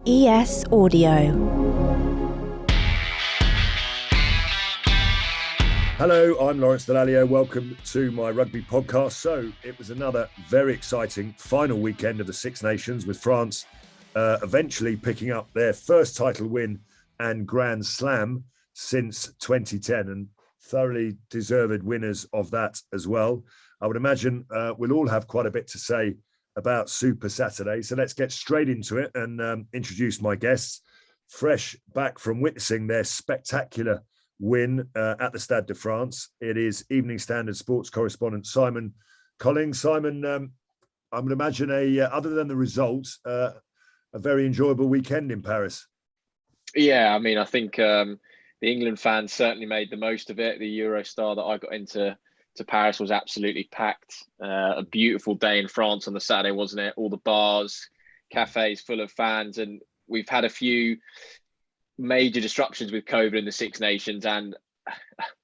ES Audio. Hello, I'm Lawrence Dallaglio. Welcome to my rugby podcast. So it was another very exciting final weekend of the Six Nations, with France eventually picking up their first title win and Grand Slam since 2010, and thoroughly deserved winners of that as well. I would imagine we'll all have quite a bit to say about Super Saturday. So let's get straight into it and introduce my guests. Fresh back from witnessing their spectacular win at the Stade de France, it is Evening Standard sports correspondent Simon Collins. Simon, I would imagine other than the results, a very enjoyable weekend in Paris. Yeah, I mean, I think the England fans certainly made the most of it. The Eurostar that I got into Paris was absolutely packed. A beautiful day in France on the Saturday, wasn't it? All the bars, cafes full of fans, and we've had a few major disruptions with COVID in the Six Nations, and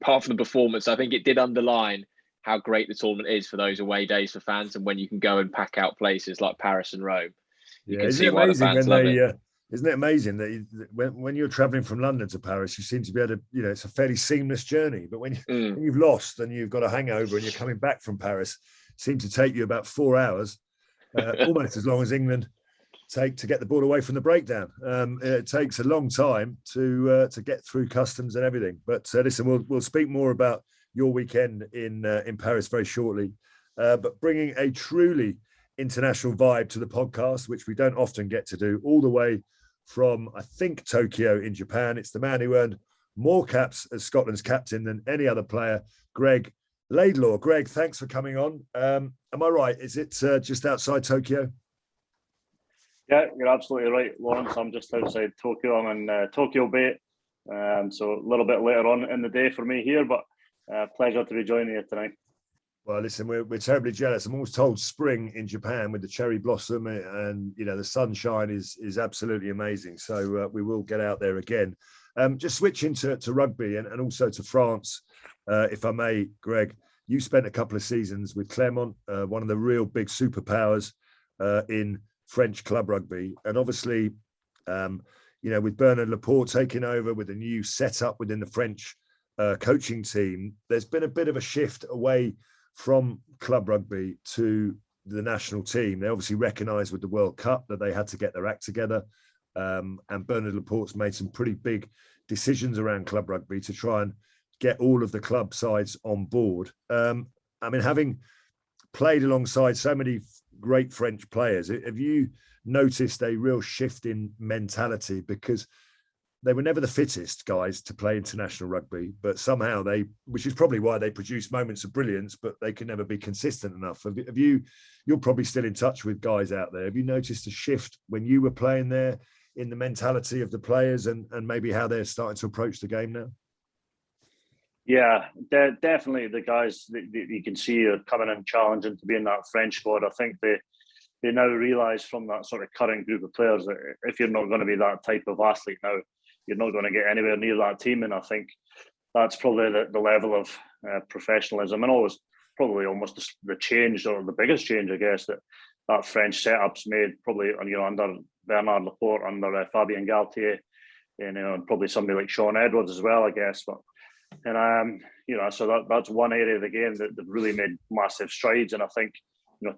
apart from the performance, I think it did underline how great the tournament is for those away days for fans, and when you can go and pack out places like Paris and Rome, you can see why the fans love it. Isn't it amazing that when you're traveling from London to Paris, you seem to be able to, it's a fairly seamless journey. But when you've lost and you've got a hangover and you're coming back from Paris, it seems to take you about 4 hours, almost as long as England take to get the ball away from the breakdown. It takes a long time to get through customs and everything. But listen, we'll speak more about your weekend in Paris very shortly. But bringing a truly international vibe to the podcast, which we don't often get to do, all the way from, I think, Tokyo in Japan. It's the man who earned more caps as Scotland's captain than any other player, Greg Laidlaw. Greg, thanks for coming on. Am I right? Is it just outside Tokyo? Yeah, you're absolutely right, Lawrence. I'm just outside Tokyo. I'm in Tokyo Bay, so a little bit later on in the day for me here, but pleasure to be joining you tonight. Well, listen, we're terribly jealous. I'm always told spring in Japan with the cherry blossom and the sunshine is absolutely amazing. So we will get out there again. Just switching to rugby and also to France, if I may, Greg. You spent a couple of seasons with Clermont, one of the real big superpowers in French club rugby, and obviously, with Bernard Laporte taking over with a new setup within the French coaching team, there's been a bit of a shift away from club rugby to the national team. They obviously recognised with the World Cup that they had to get their act together, and Bernard Laporte's made some pretty big decisions around club rugby to try and get all of the club sides on board. Having played alongside so many great French players, have you noticed a real shift in mentality? Because they were never the fittest guys to play international rugby, but somehow which is probably why they produce moments of brilliance, but they can never be consistent enough. You're probably still in touch with guys out there. Have you noticed a shift when you were playing there in the mentality of the players and maybe how they're starting to approach the game now? Yeah, definitely the guys that you can see are coming and challenging to be in that French squad. I think they now realise from that sort of current group of players that if you're not going to be that type of athlete now, you're not going to get anywhere near that team. And I think that's probably the level of professionalism and always probably almost the change, or the biggest change, I guess, that French setup's made, probably under Bernard Laporte, under Fabien Galtier, and probably somebody like Shaun Edwards as well, I guess. But so that's one area of the game that they've really made massive strides. And I think,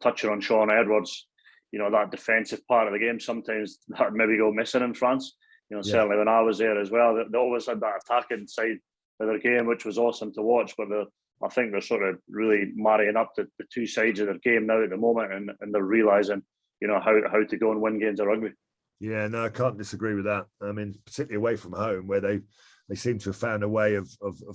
touching on Shaun Edwards, that defensive part of the game, sometimes that maybe go missing in France. Certainly when I was there as well, they always had that attacking side of their game, which was awesome to watch. But I think they're sort of really marrying up the two sides of their game now at the moment, and they're realising, how to go and win games of rugby. Yeah, no, I can't disagree with that. I mean, particularly away from home, where they seem to have found a way of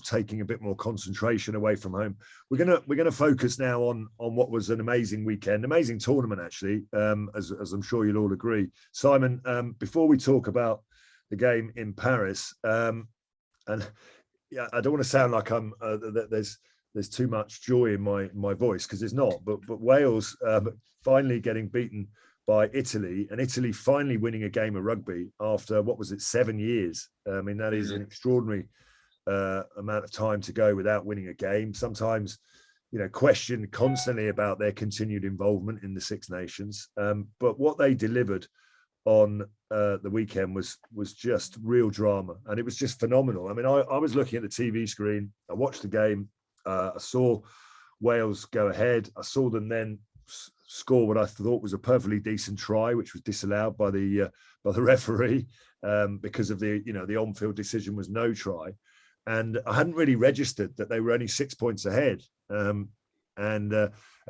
taking a bit more concentration away from home. We're gonna focus now on what was an amazing weekend, amazing tournament actually, as I'm sure you'll all agree. Simon, before we talk about the game in Paris, and yeah, I don't want to sound like there's too much joy in my voice, because there's not. But Wales finally getting beaten by Italy, and Italy finally winning a game of rugby after, 7 years? I mean, that is an extraordinary amount of time to go without winning a game. Sometimes, question constantly about their continued involvement in the Six Nations. But what they delivered on the weekend was just real drama, and it was just phenomenal. I mean, I was looking at the TV screen. I watched the game. I saw Wales go ahead. I saw them then score what I thought was a perfectly decent try, which was disallowed by the referee because of the on-field decision was no try, and I hadn't really registered that they were only 6 points ahead. And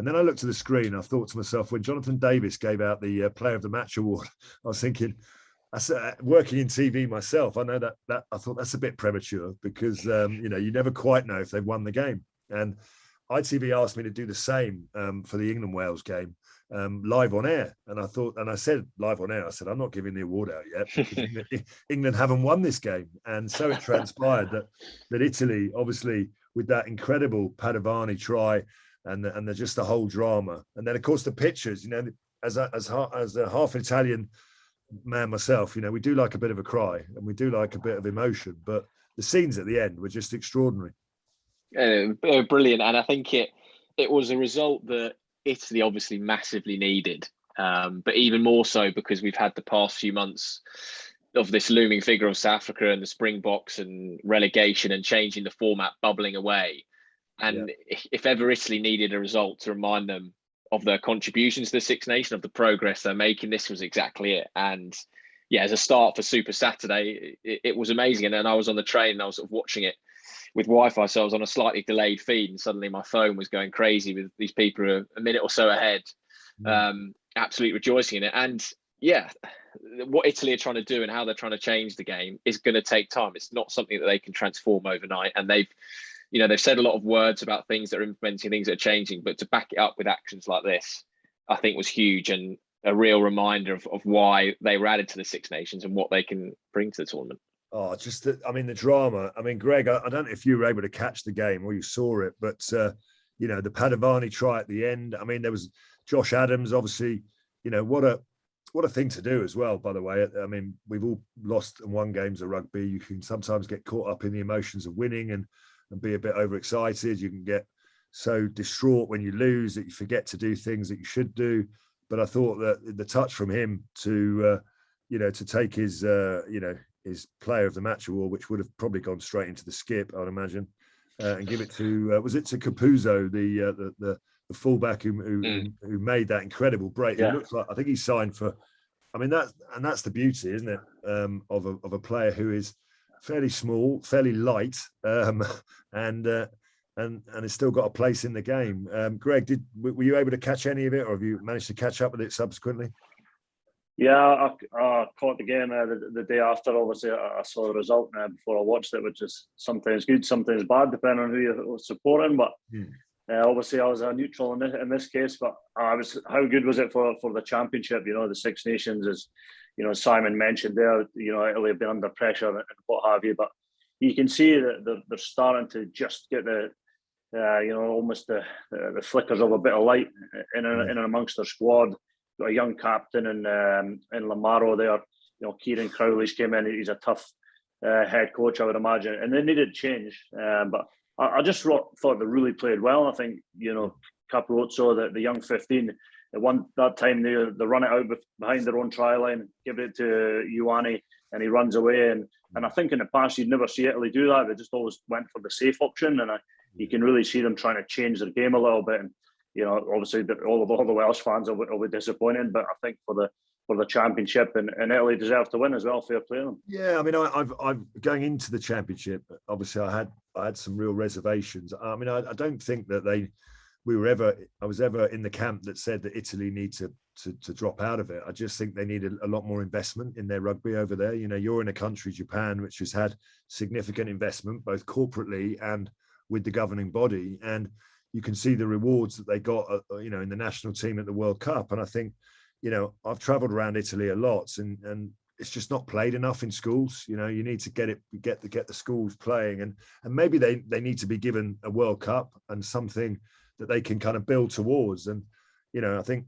then I looked at the screen. I thought to myself, when Jonathan Davis gave out the Player of the Match award, I was thinking, working in TV myself, I know that I thought that's a bit premature because you never quite know if they've won the game. And ITV asked me to do the same for the England-Wales game live on air. And I said live on air, I said, I'm not giving the award out yet because England haven't won this game. And so it transpired that Italy, obviously, with that incredible Padovani try and just the whole drama. And then, of course, the pictures, as a half Italian man myself, we do like a bit of a cry and we do like a bit of emotion. But the scenes at the end were just extraordinary. Brilliant. And I think it was a result that Italy obviously massively needed, but even more so because we've had the past few months of this looming figure of South Africa and the Springboks and relegation and changing the format bubbling away. And if ever Italy needed a result to remind them of their contributions to the Six Nations, of the progress they're making, this was exactly it. And yeah, as a start for Super Saturday, it was amazing. And then I was on the train and I was sort of watching it with Wi-Fi, so I was on a slightly delayed feed, and suddenly my phone was going crazy with these people who are a minute or so ahead, absolutely rejoicing in it. And yeah, what Italy are trying to do and how they're trying to change the game is going to take time. It's not something that they can transform overnight. And they've said a lot of words about things that are implementing, things that are changing, but to back it up with actions like this, I think was huge and a real reminder of why they were added to the Six Nations and what they can bring to the tournament. Oh, the drama. I mean, Greg, I don't know if you were able to catch the game or you saw it, but, the Padovani try at the end. I mean, there was Josh Adams, obviously, what a thing to do as well, by the way. I mean, we've all lost and won games of rugby. You can sometimes get caught up in the emotions of winning and be a bit overexcited. You can get so distraught when you lose that you forget to do things that you should do. But I thought that the touch from him to take his Player of the Match award, which would have probably gone straight into the skip, I'd imagine, and give it to was it to Capuzzo, the fullback who made that incredible break. Yeah. It looks like, I think he signed for. I mean, that's the beauty, isn't it, of a player who is fairly small, fairly light, and has still got a place in the game. Greg, were you able to catch any of it, or have you managed to catch up with it subsequently? Yeah, I caught the game the day after. Obviously, I saw the result before I watched it, which is sometimes good, sometimes bad, depending on who you're supporting. But obviously, I was a neutral in this case. But how good was it for the championship? The Six Nations, as Simon mentioned there. Italy have been under pressure and what have you. But you can see that they're starting to just get almost the flickers of a bit of light in and amongst their squad. Got a young captain in Lamaro there. Kieran Crowley's came in. He's a tough head coach, I would imagine, and they needed change. But I just thought they really played well. I think Capozzo, the young 15, that time they run it out behind their own try line, give it to Ioane, and he runs away. And I think in the past you'd never see Italy do that. They just always went for the safe option, and you can really see them trying to change their game a little bit. And obviously all the Welsh fans will be disappointed, but I think for the championship and Italy deserve to win as well. Fair play to them. Yeah, I mean, I've going into the championship. Obviously, I had some real reservations. I mean, I don't think that I was ever in the camp that said that Italy need to drop out of it. I just think they need a lot more investment in their rugby over there. You're in a country, Japan, which has had significant investment both corporately and with the governing body, and you can see the rewards that they got, in the national team at the World Cup. And I think, I've travelled around Italy a lot, and it's just not played enough in schools. You need to get the schools playing, and maybe they need to be given a World Cup and something that they can kind of build towards. And I think,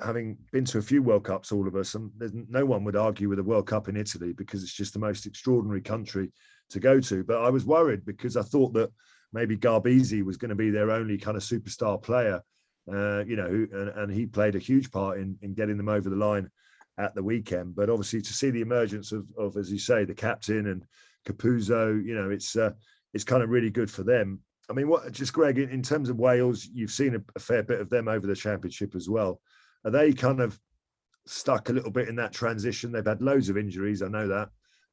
having been to a few World Cups, all of us, and no one would argue with a World Cup in Italy because it's just the most extraordinary country to go to. But I was worried because I thought that maybe Garbisi was going to be their only kind of superstar player, and he played a huge part in getting them over the line at the weekend. But obviously, to see the emergence of as you say, the captain and Capuzzo, you know, it's kind of really good for them. I mean, what just Greg, in terms of Wales, you've seen a fair bit of them over the championship as well. Are they kind of stuck a little bit in that transition? They've had loads of injuries, I know that,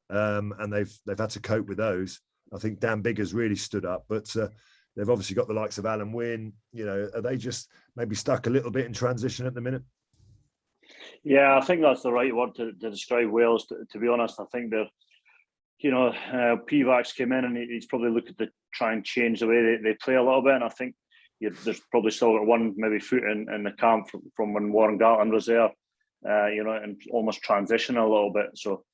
and they've had to cope with those. I think Dan Biggar's really stood up, but they've obviously got the likes of Alan Wynne. You know, are they just maybe stuck a little bit in transition at the minute? Yeah, I think that's the right word to describe Wales. To be honest, I think they're, you know, Pivac's came in and he's probably looking to try and change the way they play a little bit. And I think there's probably still got one maybe foot in the camp from when Warren Gatland was there, you know, and almost transition a little bit. So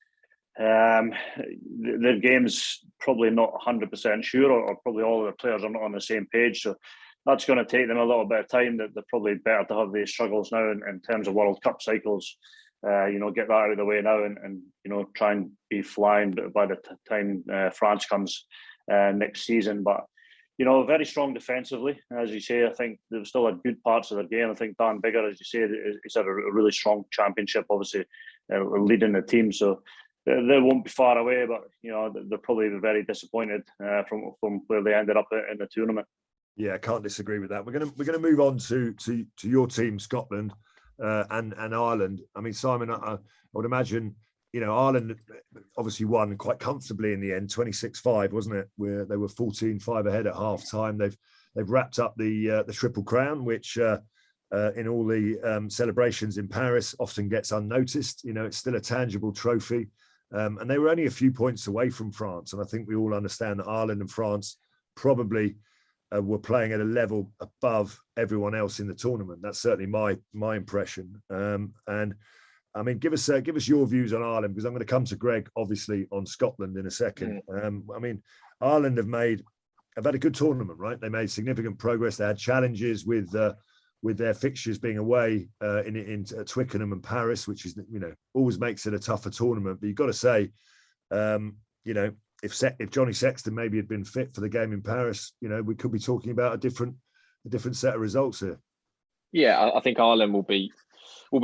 their game's probably not 100% sure, or probably all of the players are not on the same page. So that's going to take them a little bit of time. That they're probably better to have these struggles now in terms of World Cup cycles. You know, get that out of the way now, and you know, try and be flying by the time France comes next season. But you know, very strong defensively, as you say. I think they've still had good parts of their game. I think Dan Biggar, as you say, he's had a really strong championship, obviously leading the team. So they won't be far away, but you know, they're probably very disappointed from where they ended up in the tournament. Yeah, I can't disagree with that. We're gonna move on to your team, Scotland. And Ireland. I mean, Simon, I would imagine, you know, Ireland obviously won quite comfortably in the end, 26-5, wasn't it? Where they were 14-5 ahead at half time. They've wrapped up the Triple Crown, which in all the celebrations in Paris often gets unnoticed. You know, it's still a tangible trophy. And they were only a few points away from France. And I think we all understand that Ireland and France probably were playing at a level above everyone else in the tournament. That's certainly my impression. And I mean, give us your views on Ireland, because I'm going to come to Greg, obviously, on Scotland in a second. I mean, Ireland have had a good tournament, right? They made significant progress. They had challenges with their fixtures being away in Twickenham and Paris, which is, you know, always makes it a tougher tournament. But you've got to say, you know, if Johnny Sexton maybe had been fit for the game in Paris, you know, we could be talking about a different set of results here. Yeah, I think Ireland will be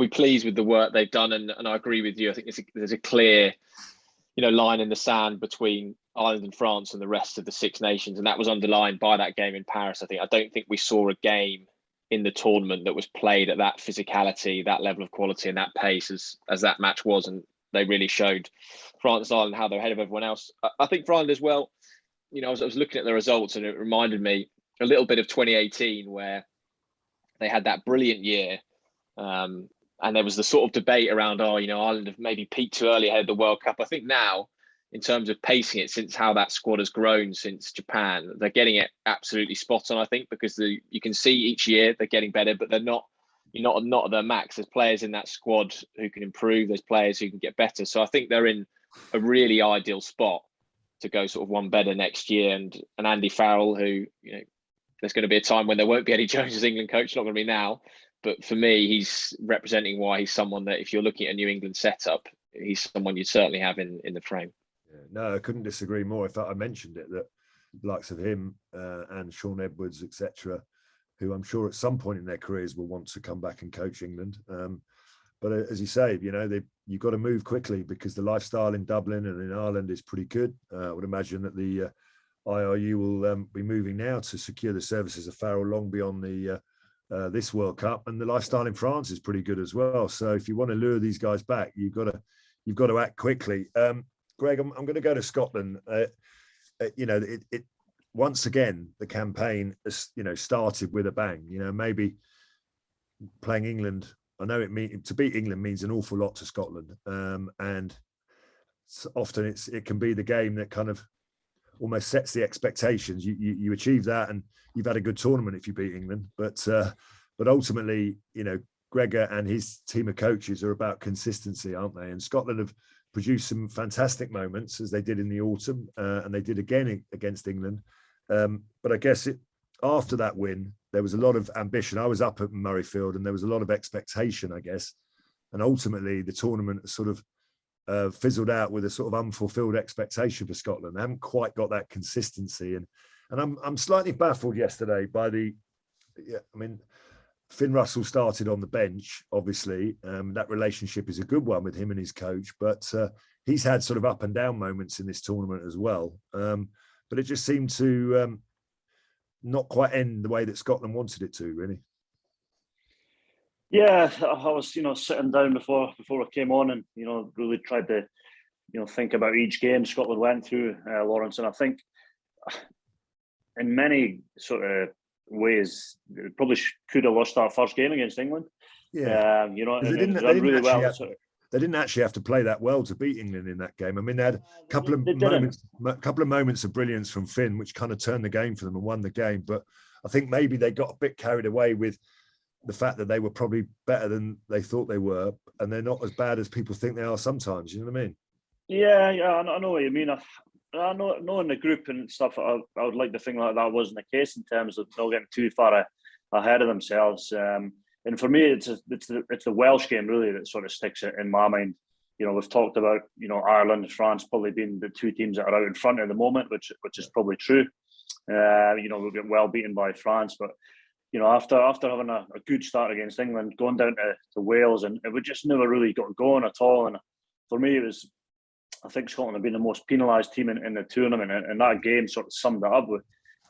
pleased with the work they've done, and I agree with you. I think there's a clear, you know, line in the sand between Ireland and France and the rest of the Six Nations, and that was underlined by that game in Paris. I don't think we saw a game in the tournament that was played at that physicality, that level of quality, and that pace as that match was, and they really showed France and Ireland how they're ahead of everyone else. I think for Ireland as well, you know, I was looking at the results, and it reminded me a little bit of 2018, where they had that brilliant year. And there was the sort of debate around, you know, Ireland have maybe peaked too early ahead of the World Cup. I think now, in terms of pacing it, since how that squad has grown since Japan, they're getting it absolutely spot on, I think, because you can see each year they're getting better, but they're not at their max. There's players in that squad who can improve. There's players who can get better. So I think they're in a really ideal spot to go sort of one better next year. And Andy Farrell, who, you know, there's going to be a time when there won't be Eddie Jones as England coach. Not going to be now. But for me, he's representing why he's someone that, if you're looking at a New England setup, he's someone you'd certainly have in the frame. Yeah, no, I couldn't disagree more. In fact, I mentioned it, that the likes of him and Sean Edwards, etc., who I'm sure at some point in their careers will want to come back and coach England. But as you say, you know, you've got to move quickly, because the lifestyle in Dublin and in Ireland is pretty good. I would imagine that the IRU will be moving now to secure the services of Farrell long beyond this World Cup, and the lifestyle in France is pretty good as well. So if you want to lure these guys back, you've got to act quickly. Greg, I'm going to go to Scotland. You know, it once again, the campaign has, you know, started with a bang. You know, maybe playing England, I know to beat England means an awful lot to Scotland, and often it can be the game that kind of almost sets the expectations. You achieve that, and you've had a good tournament if you beat England. But ultimately, you know, Gregor and his team of coaches are about consistency, aren't they? And Scotland have produced some fantastic moments, as they did in the autumn, and they did again against England. But I guess after that win, there was a lot of ambition. I was up at Murrayfield, and there was a lot of expectation, I guess. And ultimately, the tournament sort of fizzled out with a sort of unfulfilled expectation for Scotland. They haven't quite got that consistency, and I'm slightly baffled yesterday by I mean, Finn Russell started on the bench, obviously. That relationship is a good one with him and his coach, but he's had sort of up and down moments in this tournament as well. But it just seemed to not quite end the way that Scotland wanted it to, really. Yeah, I was, sitting down before I came on, and really tried to, think about each game Scotland went through, Lawrence. And I think, in many sort of ways, probably could have lost that first game against England. Yeah, and done really well. They didn't actually have to play that well to beat England in that game. I mean, they had a couple of moments of brilliance from Finn, which kind of turned the game for them and won the game. But I think maybe they got a bit carried away with the fact that they were probably better than they thought they were, and they're not as bad as people think they are sometimes. You know what I mean? Yeah, I know what you mean. I know in the group and stuff, I would like to think like that wasn't the case in terms of not getting too far ahead of themselves. And for me, it's the Welsh game really that sort of sticks in my mind. We've talked about Ireland, France probably being the two teams that are out in front at the moment, which is probably true. We've been well beaten by France, but after having a good start against England, going down to Wales, and we just never really got going at all. And for me, I think Scotland have been the most penalised team in the tournament, and that game sort of summed it up.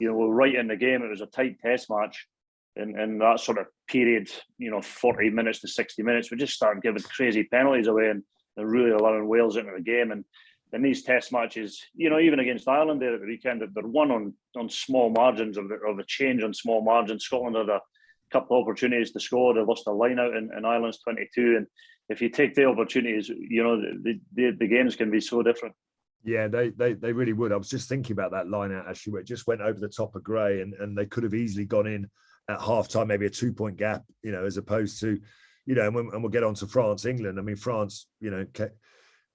We're right in the game. It was a tight test match. And that sort of period, 40 minutes to 60 minutes, we just started giving crazy penalties away and really allowing Wales into the game. And in these test matches, even against Ireland there at the weekend, they're won on small margins of the change on small margins. Scotland had a couple of opportunities to score. They lost a line out in Ireland's 22. And if you take the opportunities, the games can be so different. Yeah, they really would. I was just thinking about that line out, actually, where it just went over the top of Gray, and they could have easily gone in at half-time, maybe a 2-point gap, as opposed to, and we'll get on to France, England. I mean, France,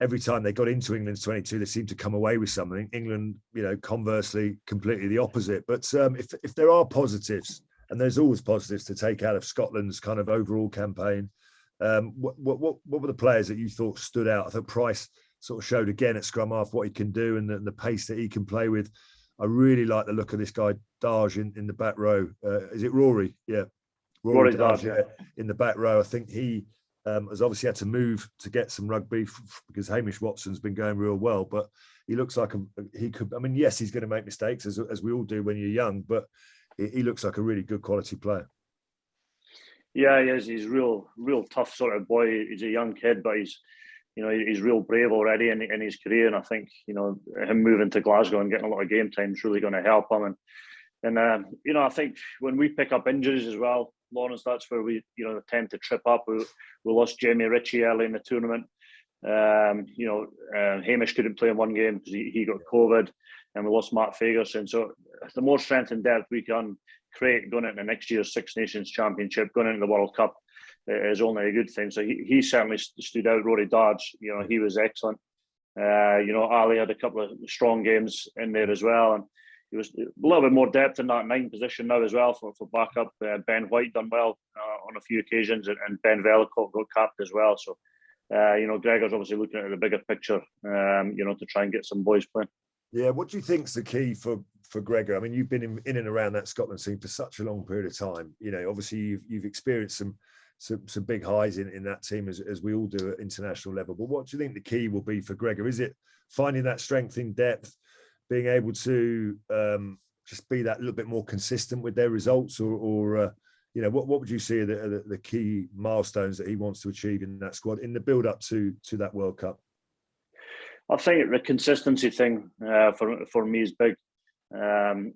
every time they got into England's 22, they seemed to come away with something. England, conversely, completely the opposite. But if there are positives, and there's always positives to take out of Scotland's kind of overall campaign, what were the players that you thought stood out? I thought Price sort of showed again at scrum half what he can do and the pace that he can play with. I really like the look of this guy, Darge, in the back row. Is it Rory? Yeah. Rory Darge, yeah. In the back row. I think he has obviously had to move to get some rugby because Hamish Watson's been going real well, but he looks like he could. I mean, yes, he's going to make mistakes as we all do when you're young, but he looks like a really good quality player. Yeah, he is. He's real tough sort of boy. He's a young kid, but he's real brave already in his career, and I think him moving to Glasgow and getting a lot of game time is really going to help him. And I think when we pick up injuries as well, Lawrence, that's where we tend to trip up. We lost Jamie Ritchie early in the tournament. Hamish couldn't play in one game because he got COVID, and we lost Matt Fagerson. So the more strength and depth we can create going into next year's Six Nations Championship, going into the World Cup, is only a good thing. So he certainly stood out. Rory Darge, he was excellent. Ali had a couple of strong games in there as well, and he was a little bit more depth in that 9 position now as well for backup. Ben White done well on a few occasions, and Ben Velikov got capped as well. So Gregor's obviously looking at the bigger picture, to try and get some boys playing. Yeah, what do you think's the key for Gregor? I mean, you've been in and around that Scotland scene for such a long period of time. Obviously you've experienced some big highs in that team as we all do at international level. But what do you think the key will be for Gregor? Is it finding that strength in depth, being able to just be that little bit more consistent with their results, or what would you see are the key milestones that he wants to achieve in that squad in the build up to that World Cup? I think the consistency thing for me is big, and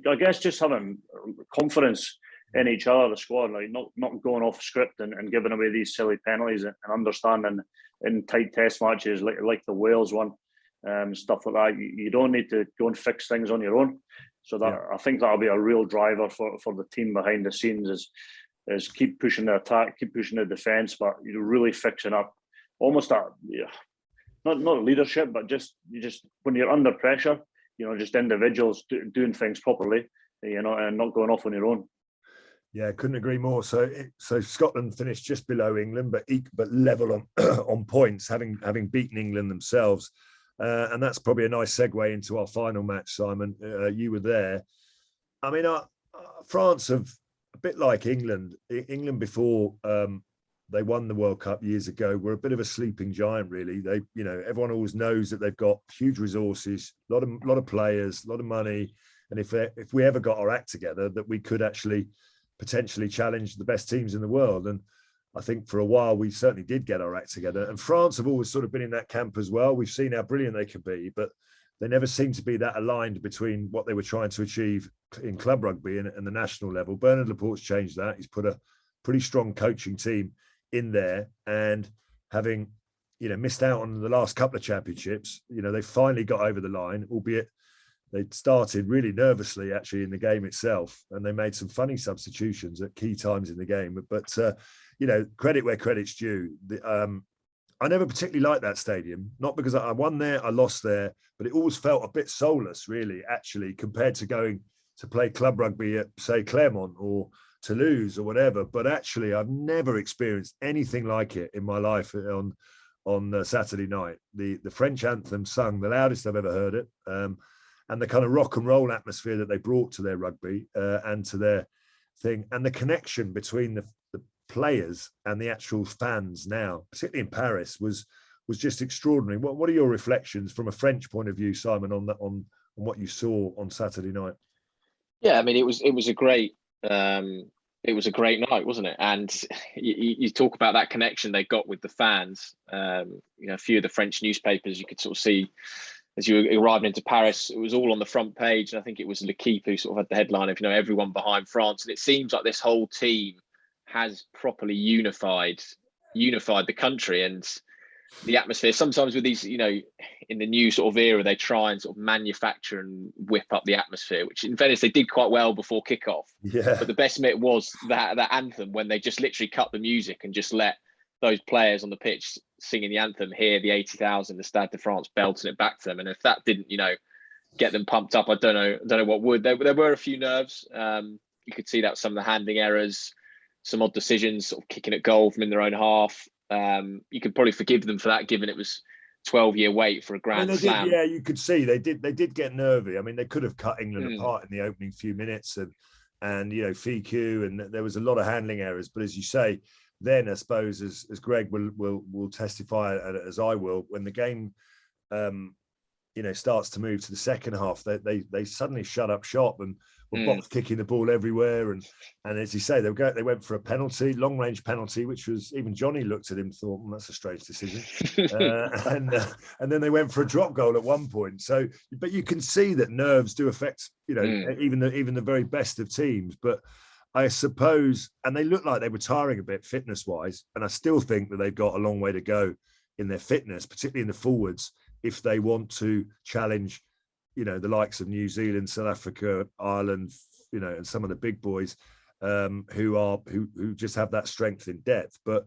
I guess just having confidence in each other, the squad, like not going off script and giving away these silly penalties, and understanding in tight test matches like the Wales one, stuff like that. You don't need to go and fix things on your own. So that I think that'll be a real driver for the team behind the scenes is keep pushing the attack, keep pushing the defence, but really fixing up almost that. Not leadership, but just when you're under pressure, just individuals doing things properly, and not going off on your own. Yeah, couldn't agree more. So Scotland finished just below England, but level on points, having beaten England themselves, and that's probably a nice segue into our final match. Simon, you were there. I mean, France have a bit like England. England before they won the World Cup years ago were a bit of a sleeping giant, really. They, you know, everyone always knows that they've got huge resources, a lot of players, a lot of money, and if we ever got our act together, that we could actually potentially challenge the best teams in the world. And I think for a while we certainly did get our act together. And France have always sort of been in that camp as well. We've seen how brilliant they can be, but they never seemed to be that aligned between what they were trying to achieve in club rugby and the national level. Bernard Laporte's changed that. He's put a pretty strong coaching team in there, and having, you know, missed out on the last couple of championships, you know, they finally got over the line, albeit they'd started really nervously actually in the game itself, and they made some funny substitutions at key times in the game. But you know, credit where credit's due. I never particularly liked that stadium, not because I won there, I lost there, but it always felt a bit soulless, really, actually, compared to going to play club rugby at, say, Clermont or Toulouse or whatever. But actually, I've never experienced anything like it in my life on Saturday night. The French anthem sung the loudest I've ever heard it, and the kind of rock and roll atmosphere that they brought to their rugby and to their thing, and the connection between the players and the actual fans now, particularly in Paris, was just extraordinary. What are your reflections from a French point of view, Simon, on what you saw on Saturday night? Yeah, I mean, it was a great night, wasn't it? And you talk about that connection they got with the fans. You know, a few of the French newspapers you could sort of see as you were arriving into Paris, it was all on the front page, and I think it was L'Équipe who sort of had the headline of, you know, everyone behind France. And it seems like this whole team has properly unified the country, and the atmosphere. Sometimes with these, you know, in the new sort of era, they try and sort of manufacture and whip up the atmosphere, which in Venice they did quite well before kickoff. Yeah. But the best bit was that anthem, when they just literally cut the music and just let those players on the pitch singing the anthem, hear the 80,000, the Stade de France belting it back to them. And if that didn't, you know, get them pumped up, I don't know what would. There were a few nerves. You could see that some of the handling errors, some odd decisions, sort of kicking at goal from in their own half. You could probably forgive them for that, given it was 12-year wait for a Grand Slam. Yeah, you could see they did get nervy. I mean, they could have cut England apart in the opening few minutes, and you know, FQ, and there was a lot of handling errors. But as you say, then I suppose as Greg will testify, as I will, when the game you know, starts to move to the second half, they suddenly shut up shop and were box kicking the ball everywhere, and as you say, they went for a penalty, long range penalty, which was, even Johnny looked at him and thought, that's a strange decision, and then they went for a drop goal at one point. So, but you can see that nerves do affect, you know, even the very best of teams. But I suppose, and they looked like they were tiring a bit fitness wise, and I still think that they've got a long way to go in their fitness, particularly in the forwards, if they want to challenge, you know, the likes of New Zealand, South Africa, Ireland, you know, and some of the big boys who just have that strength in depth. But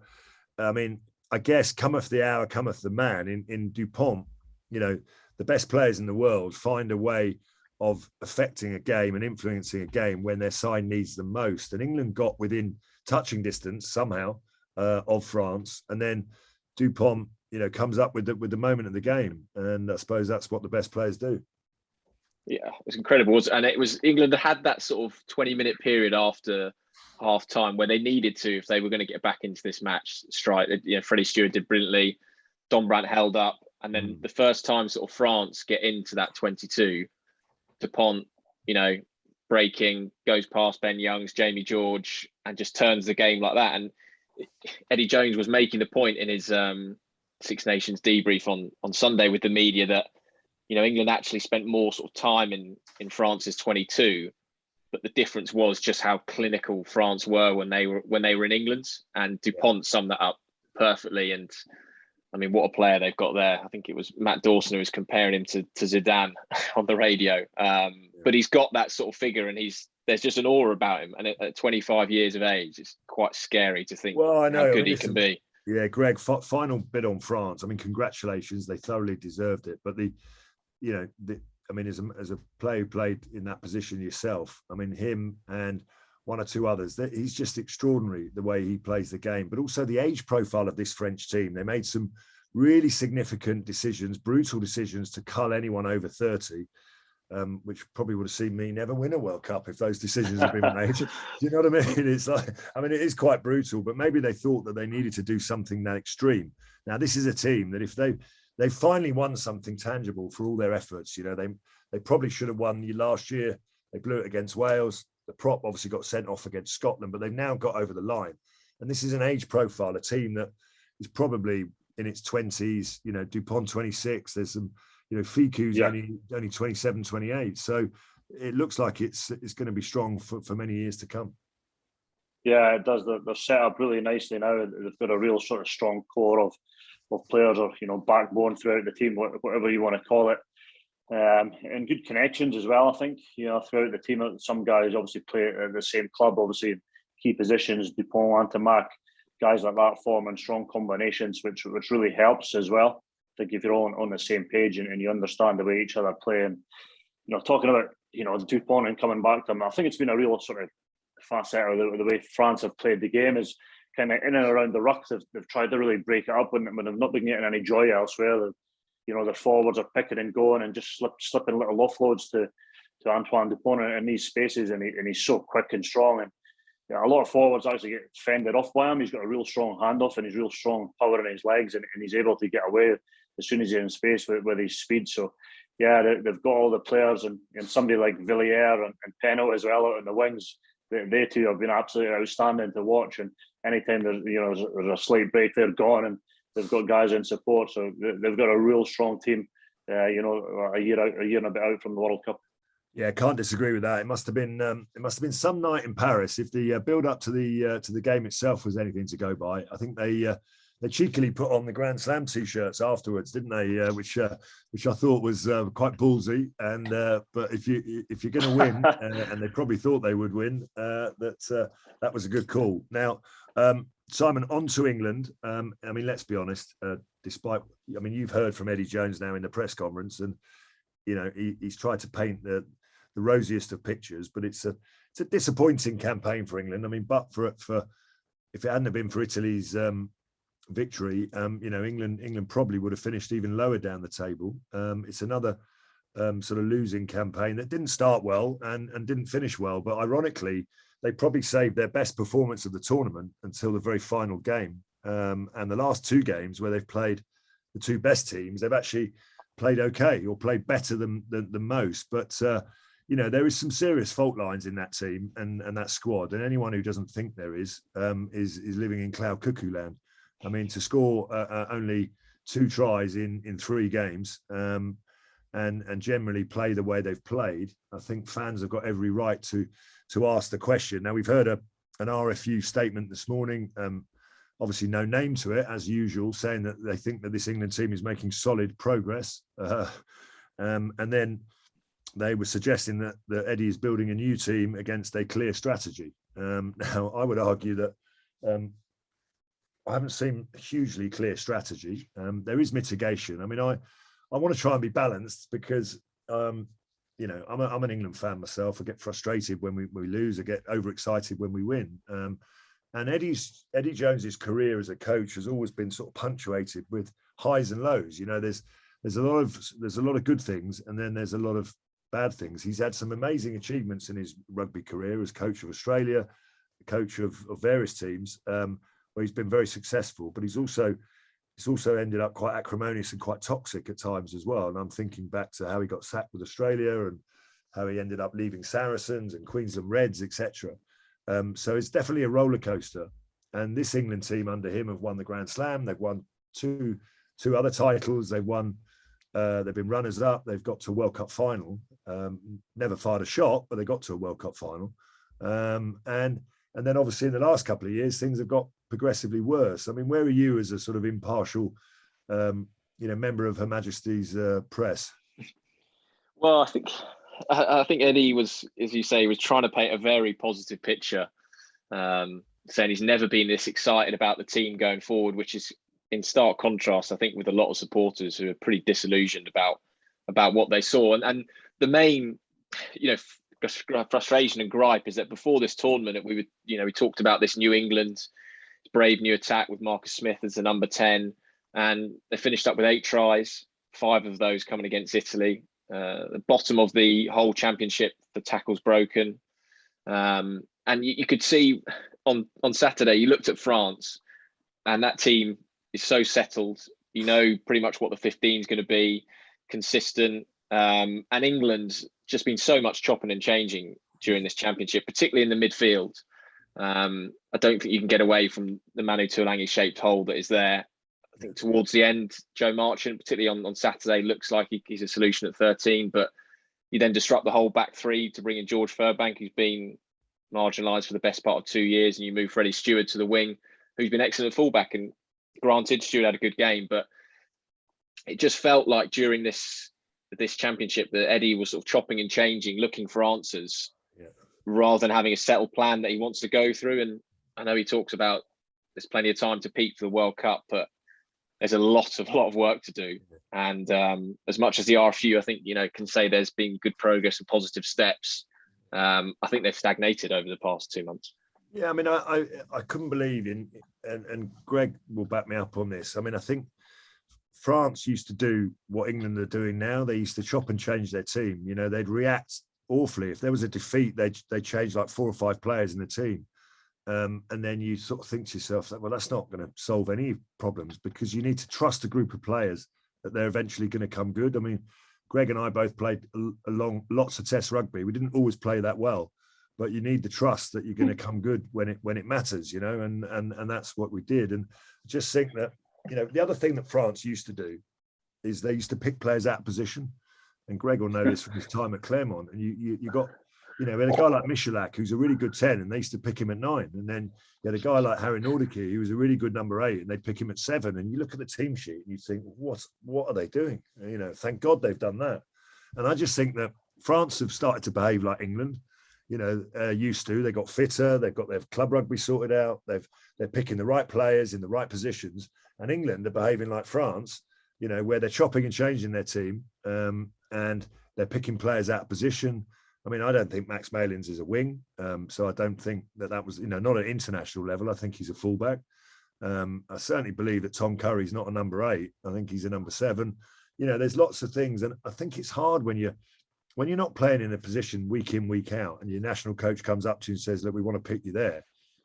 I mean, I guess cometh the hour, cometh the man. In Dupont, you know, the best players in the world find a way of affecting a game and influencing a game when their side needs them most. And England got within touching distance somehow of France, and then Dupont, you know, comes up with the moment of the game, and I suppose that's what the best players do. Yeah, it was incredible, and it was England had that sort of 20-minute period after half time where they needed to, if they were going to get back into this match, strike. You know, Freddie Stewart did brilliantly, Dombrandt held up, and then the first time sort of France get into that 22, Dupont, you know, breaking, goes past Ben Youngs, Jamie George, and just turns the game like that. And Eddie Jones was making the point in his Six Nations debrief on Sunday with the media that, you know, England actually spent more sort of time in France's 22, but the difference was just how clinical France were when they were in England's, and Dupont summed that up perfectly. And I mean, what a player they've got there. I think it was Matt Dawson who was comparing him to Zidane on the radio. But he's got that sort of figure, and there's just an aura about him. And at 25 years of age, it's quite scary to think how good he can be. Yeah, Greg, final bit on France. I mean, congratulations. They thoroughly deserved it. But as a player who played in that position yourself, I mean, him and one or two others, he's just extraordinary the way he plays the game. But also the age profile of this French team. They made some really significant decisions, brutal decisions to cull anyone over 30. which probably would have seen me never win a World Cup if those decisions had been made. Do you know what I mean? It's like, I mean, it is quite brutal, but maybe they thought that they needed to do something that extreme. Now, this is a team that if they finally won something tangible for all their efforts, you know, they probably should have won last year. They blew it against Wales. The prop obviously got sent off against Scotland, but they've now got over the line. And this is an age profile, a team that is probably in its 20s, you know, Dupont 26, there's some, you know, Fiku's only 27, 28. So it looks like it's going to be strong for many years to come. Yeah, it does. They're set up really nicely now. They've got a real sort of strong core of players, or, you know, backbone throughout the team, whatever you want to call it. And good connections as well, I think, you know, throughout the team. Some guys obviously play at the same club, obviously in key positions, Dupont, Antamac, guys like that forming strong combinations, which really helps as well. I think if you're all on the same page and you understand the way each other play, and, you know, talking about, you know, Dupont and coming back to them, I think it's been a real sort of facet of the way France have played the game is kind of in and around the ruck. They've tried to really break it up when they've not been getting any joy elsewhere. You know, their forwards are picking and going and just slipping little offloads to Antoine Dupont in these spaces, and he's so quick and strong. And, you know, a lot of forwards actually get fended off by him. He's got a real strong handoff and he's real strong power in his legs, and he's able to get away as soon as he's in space with his speed. So, yeah, they've got all the players, and somebody like Villiers and Penaud as well out in the wings. They two have been absolutely outstanding to watch. And anytime there's a slight break, they're gone, and they've got guys in support. So they've got a real strong team. You know, a year and a bit out from the World Cup. Yeah, can't disagree with that. It must have been some night in Paris. If the build up to the game itself was anything to go by, I think they cheekily put on the Grand Slam t-shirts afterwards, didn't they? Which I thought was quite ballsy. And but if you're going to win, and they probably thought they would win, that was a good call. Now, Simon, on to England. I mean, let's be honest. You've heard from Eddie Jones now in the press conference, and you know he's tried to paint the rosiest of pictures, but it's a disappointing campaign for England. I mean, but for if it hadn't have been for Italy's victory, you know, England probably would have finished even lower down the table. It's another sort of losing campaign that didn't start well and didn't finish well, but ironically, they probably saved their best performance of the tournament until the very final game. And the last two games where they've played the two best teams, they've actually played okay or played better than most. But you know, there is some serious fault lines in that team and that squad. And anyone who doesn't think there is living in cloud cuckoo land. I mean, to score only 2 tries in 3 games and generally play the way they've played, I think fans have got every right to ask the question. Now, we've heard an RFU statement this morning, obviously no name to it, as usual, saying that they think that this England team is making solid progress. And then they were suggesting that Eddie is building a new team against a clear strategy. Now, I would argue that I haven't seen a hugely clear strategy. There is mitigation. I mean, I want to try and be balanced because, you know, I'm an England fan myself. I get frustrated when we lose. I get overexcited when we win. And Eddie Jones's career as a coach has always been sort of punctuated with highs and lows. You know, there's a lot of good things, and then there's a lot of bad things. He's had some amazing achievements in his rugby career as coach of Australia, coach of various teams, where he's been very successful. But it's also ended up quite acrimonious and quite toxic at times as well. And I'm thinking back to how he got sacked with Australia and how he ended up leaving Saracens and Queensland Reds, etc. So it's definitely a roller coaster. And this England team under him have won the Grand Slam. They've won two other titles. They've been runners up. They've got to a World Cup final. Never fired a shot, but they got to a World Cup final. And then obviously in the last couple of years, things have got progressively worse. I mean, where are you as a sort of impartial, member of Her Majesty's press? Well, I think Eddie was, as you say, was trying to paint a very positive picture, saying he's never been this excited about the team going forward, which is in stark contrast, I think, with a lot of supporters who are pretty disillusioned about what they saw. And the main, frustration and gripe is that before this tournament, we talked about this New England brave new attack with Marcus Smith as the number 10, and they finished up with 8 tries, 5 of those coming against Italy. the bottom of the whole championship, the tackles broken. And you could see on Saturday, you looked at France, and that team is so settled. You know pretty much what the 15 is going to be, consistent. And England's just been so much chopping and changing during this championship, particularly in the midfield. I don't think you can get away from the Manu Tuilagi-shaped hole that is there. I think towards the end, Joe Marchant, particularly on Saturday, looks like he's a solution at 13. But you then disrupt the whole back three to bring in George Furbank, who's been marginalised for the best part of 2 years, and you move Freddie Steward to the wing, who's been excellent at fullback. And granted, Steward had a good game, but it just felt like during this championship that Eddie was sort of chopping and changing, looking for answers, rather than having a settled plan that he wants to go through. And I know he talks about there's plenty of time to peak for the World Cup, but there's a lot of work to do. And as much as the RFU, I think, can say there's been good progress and positive steps, I think they've stagnated over the past 2 months. Yeah, I mean, I couldn't believe in, and Greg will back me up on this. I mean, I think France used to do what England are doing now. They used to chop and change their team. They'd react awfully. If there was a defeat, they change like 4 or 5 players in the team. And then you sort of think to yourself that, well, that's not going to solve any problems, because you need to trust a group of players that they're eventually going to come good. I mean, Greg and I both played along lots of Test rugby. We didn't always play that well, but you need the trust that you're going to come good when it matters, and that's what we did. And I just think that, the other thing that France used to do is they used to pick players out of position. And Greg will know this from his time at Clermont. And you got, we had a guy like Michalak, who's a really good 10, and they used to pick him at 9. And then you had a guy like Harry Nordique, who was a really good number 8, and they'd pick him at 7. And you look at the team sheet and you think, what are they doing? Thank God they've done that. And I just think that France have started to behave like England, used to. They got fitter, they've got their club rugby sorted out, they're picking the right players in the right positions. And England are behaving like France, where they're chopping and changing their team, and they're picking players out of position. I mean, I don't think Max Malins is a wing, so I don't think that was, not at international level. I think he's a fullback. I certainly believe that Tom Curry's not a number 8. I think he's a number 7. There's lots of things, and I think it's hard when you're not playing in a position week in, week out, and your national coach comes up to you and says, "Look, we want to pick you there."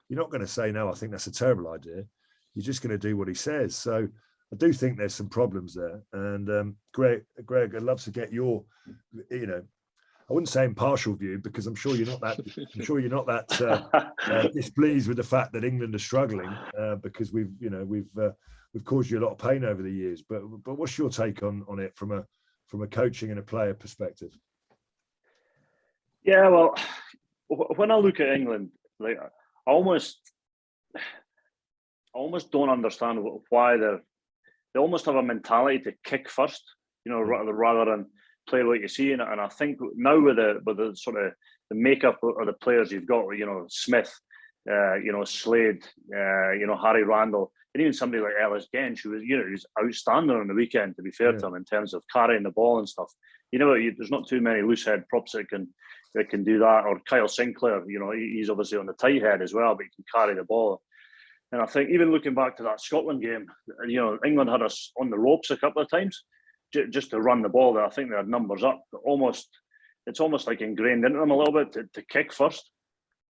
You're not going to say, "No, I think that's a terrible idea." You're just going to do what he says. So I do think there's some problems there. And Greg, I'd love to get your, I wouldn't say impartial view, because I'm sure you're not that displeased with the fact that England are struggling, because we've caused you a lot of pain over the years. But what's your take on it from a coaching and a player perspective? Yeah, well, when I look at England, like I almost don't understand why they almost have a mentality to kick first, rather than play what you see. And I think now with the sort of the makeup of the players you've got, Smith, Slade, Harry Randall, and even somebody like Ellis Gench, who was, who's outstanding on the weekend, to be fair to him, in terms of carrying the ball and stuff. There's not too many loose head props that can do that. Or Kyle Sinclair, he's obviously on the tight head as well, but he can carry the ball. And I think even looking back to that Scotland game, England had us on the ropes a couple of times just to run the ball. I think they had numbers up. It's almost like ingrained into them a little bit to kick first.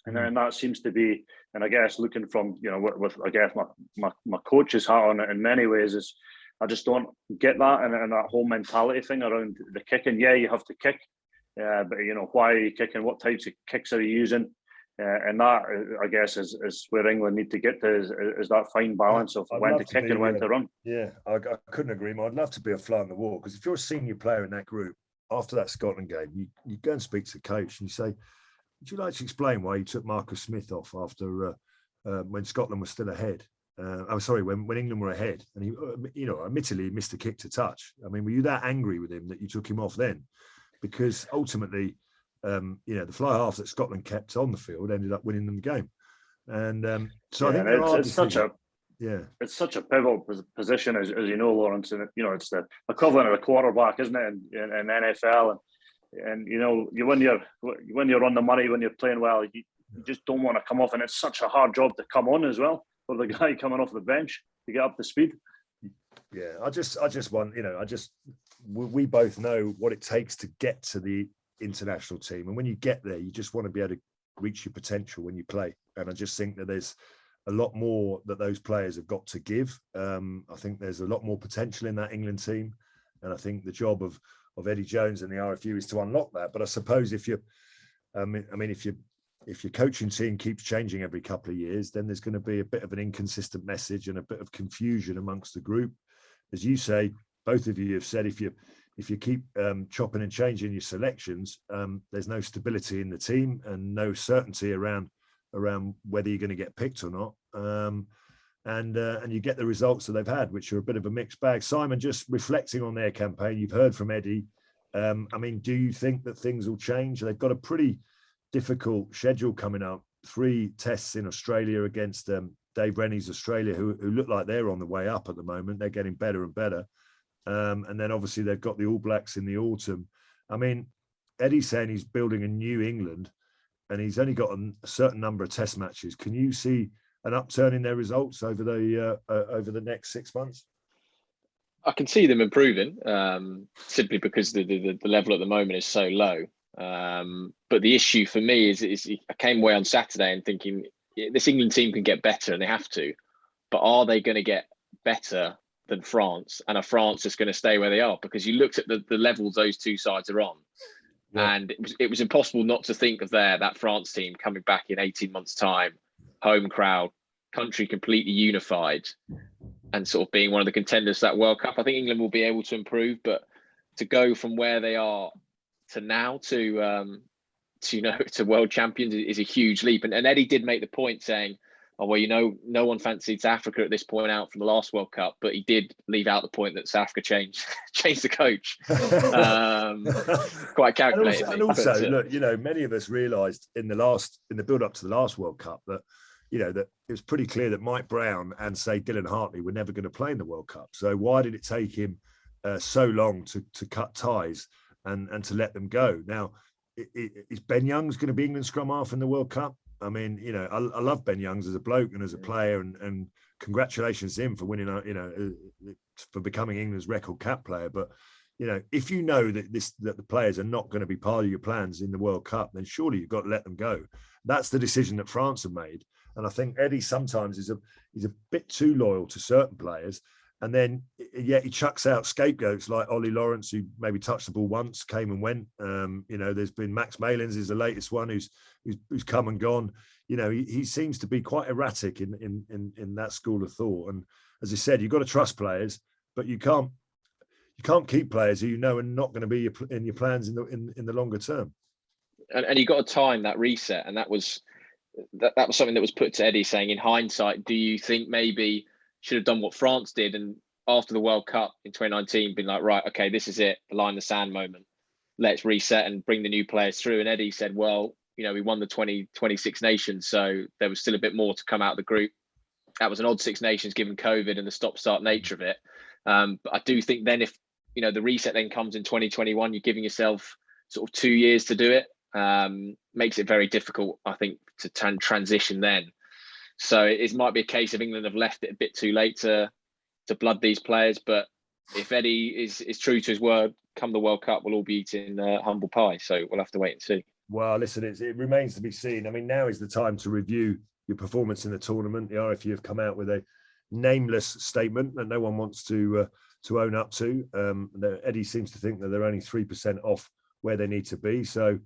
And then that seems to be, and I guess looking from, with I guess my coach's hat on it in many ways, is I just don't get that, and that whole mentality thing around the kicking. Yeah, you have to kick, but why are you kicking? What types of kicks are you using? And that, I guess, is where England need to get to, is that fine balance of when to kick and when to run. Yeah, I couldn't agree more. I'd love to be a fly on the wall, because if you're a senior player in that group, after that Scotland game, you go and speak to the coach and you say, would you like to explain why you took Marcus Smith off after when Scotland was still ahead? I'm sorry, when England were ahead, and he, admittedly he missed a kick to touch. I mean, were you that angry with him that you took him off then? Because ultimately, the fly half that Scotland kept on the field ended up winning them the game. And so I think it's such a pivotal position, as you know, Lawrence, and it's the equivalent of a quarterback, isn't it, in NFL, and when you're on the money, when you're playing well, you just don't want to come off, and it's such a hard job to come on as well for the guy coming off the bench to get up to speed. Yeah, I just want, we both know what it takes to get to the international team. And when you get there, you just want to be able to reach your potential when you play. And I just think that there's a lot more that those players have got to give. I think there's a lot more potential in that England team. And I think the job of Eddie Jones and the RFU is to unlock that. But I suppose if your coaching team keeps changing every couple of years, then there's going to be a bit of an inconsistent message and a bit of confusion amongst the group. As you say, both of you have said, if you keep chopping and changing your selections, there's no stability in the team and no certainty around whether you're going to get picked or not. And you get the results that they've had, which are a bit of a mixed bag. Simon, just reflecting on their campaign, you've heard from Eddie. Do you think that things will change? They've got a pretty difficult schedule coming up. 3 tests in Australia against Dave Rennie's Australia, who look like they're on the way up at the moment. They're getting better and better. And then obviously they've got the All Blacks in the autumn. Eddie's saying he's building a new England and he's only got a certain number of test matches. Can you see an upturn in their results over the next 6 months? I can see them improving, simply because the level at the moment is so low. But the issue for me is I came away on Saturday and thinking this England team can get better and they have to, but are they going to get better than France? And are France just going to stay where they are? Because you looked at the levels those two sides are on. Yeah. And it was impossible not to think of that France team coming back in 18 months' time, home crowd, country completely unified, and sort of being one of the contenders to that World Cup. I think England will be able to improve, but to go from where they are to now to world champions is a huge leap. And Eddie did make the point saying, no one fancied South Africa at this point out from the last World Cup, but he did leave out the point that South Africa changed the coach. Quite calculated. And also, look, many of us realised in the build up to the last World Cup that it was pretty clear that Mike Brown and say Dylan Hartley were never going to play in the World Cup. So why did it take him so long to cut ties and to let them go? Now, is Ben Youngs going to be England's scrum half in the World Cup? I love Ben Youngs as a bloke and as a player, and congratulations to him for winning, for becoming England's record cap player. But, if you know that the players are not going to be part of your plans in the World Cup, then surely you've got to let them go. That's the decision that France have made. And I think Eddie sometimes is a bit too loyal to certain players. And then, yet he chucks out scapegoats like Ollie Lawrence, who maybe touched the ball once, came and went. There's been Max Malins is the latest one who's come and gone. He seems to be quite erratic in that school of thought. And as I said, you've got to trust players, but you can't keep players who are not going to be in your plans in the longer term. And you got to time that reset, and that was something that was put to Eddie, saying, in hindsight, do you think maybe should have done what France did, and after the World Cup in 2019 been like, right, okay, this is it, the line in the sand moment, let's reset and bring the new players through? And Eddie said, well, we won the 26 nations, so there was still a bit more to come out of the group. That was an odd 6 nations given COVID and the stop-start nature of it. But I do think then if the reset then comes in 2021, you're giving yourself sort of 2 years to do it. Makes it very difficult, I think, to transition then. So it might be a case of England have left it a bit too late to blood these players. But if Eddie is true to his word, come the World Cup, we'll all be eating humble pie. So we'll have to wait and see. Well, listen, it remains to be seen. Now is the time to review your performance in the tournament. The RFU have come out with a nameless statement that no one wants to own up to. Eddie seems to think that they're only 3% off where they need to be. So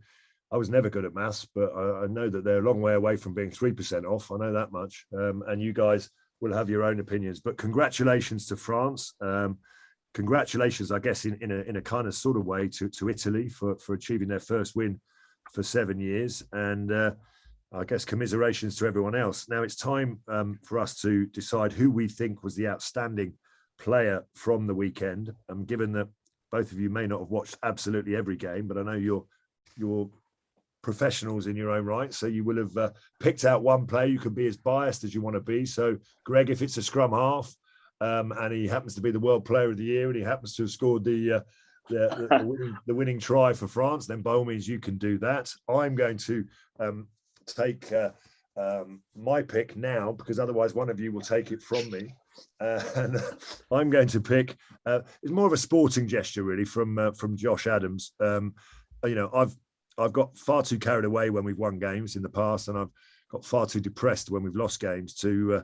I was never good at maths, but I know that they're a long way away from being 3% off. I know that much. And you guys will have your own opinions. But congratulations to France. Congratulations, I guess, in a kind of sort of way to Italy for achieving their first win for 7 years. And I guess commiserations to everyone else. Now it's time for us to decide who we think was the outstanding player from the weekend. Given that both of you may not have watched absolutely every game, but I know you're professionals in your own right, so you will have picked out one player. You can be as biased as you want to be. So Greg, if it's a scrum half and he happens to be the World Player of the Year and he happens to have scored the winning try for France, then by all means you can do that. I'm going to take my pick now, because otherwise one of you will take it from me. And I'm going to pick. It's more of a sporting gesture, really, from Josh Adams. I've got far too carried away when we've won games in the past, and I've got far too depressed when we've lost games to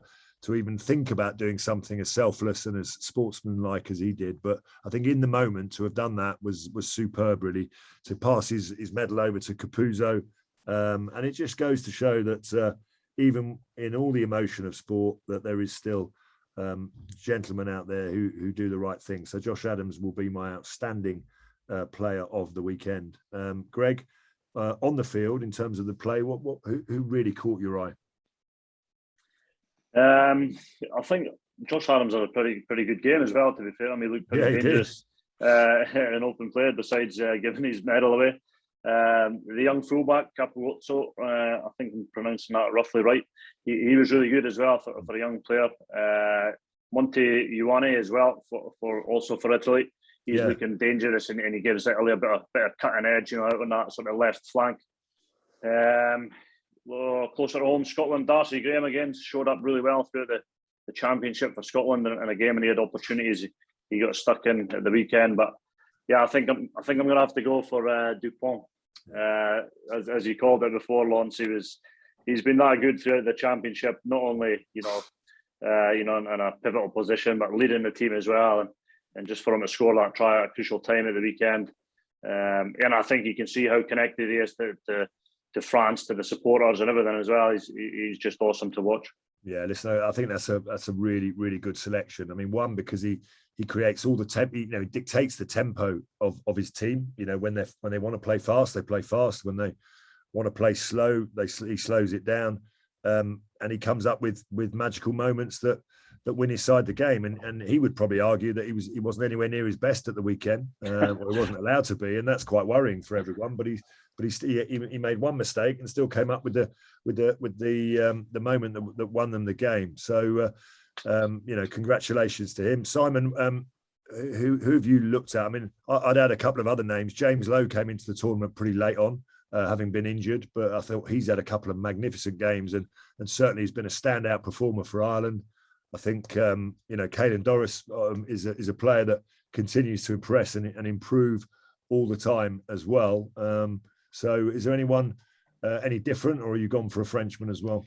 even think about doing something as selfless and as sportsmanlike as he did. But I think in the moment to have done that was superb, really, to pass his medal over to Capuzzo. And it just goes to show that even in all the emotion of sport, that there is still gentlemen out there who do the right thing. So Josh Adams will be my outstanding player of the weekend. Greg, on the field, in terms of the play, who really caught your eye? I think Josh Adams had a pretty good game as well, to be fair. I mean, he looked pretty dangerous in open play, besides giving his medal away. The young fullback, Capuzzo, I think I'm pronouncing that roughly right. He was really good as well for a young player. Monte Ioane as well, for Italy. He's looking dangerous, and he gives Italy a bit of cutting edge, out on that sort of left flank. Closer to home, Scotland, Darcy Graham again showed up really well throughout the championship for Scotland in a game, and he had opportunities. He got stuck in at the weekend, but yeah, I think I'm going to have to go for Dupont. As you called it before, Lawrence, he's been that good throughout the championship. Not only in a pivotal position, but leading the team as well, and just for him to score that try at a crucial time at the weekend. And I think you can see how connected he is to France, to the supporters and everything as well. He's just awesome to watch. Yeah, listen, I think that's a really, really good selection. I mean, one, because he creates all the tempo, he dictates the tempo of his team. When they want to play fast, they play fast. When they want to play slow, he slows it down. And he comes up with magical moments that win his side the game. And he would probably argue that he wasn't anywhere near his best at the weekend, or he wasn't allowed to be, and that's quite worrying for everyone. But he made one mistake and still came up with the moment that won them the game. So congratulations to him, Simon. Who have you looked at? I mean, I'd add a couple of other names. James Lowe came into the tournament pretty late on, having been injured, but I thought he's had a couple of magnificent games, and certainly he's been a standout performer for Ireland. I think Caelan Doris is a player that continues to impress and improve all the time as well. So is there anyone any different, or are you gone for a Frenchman as well?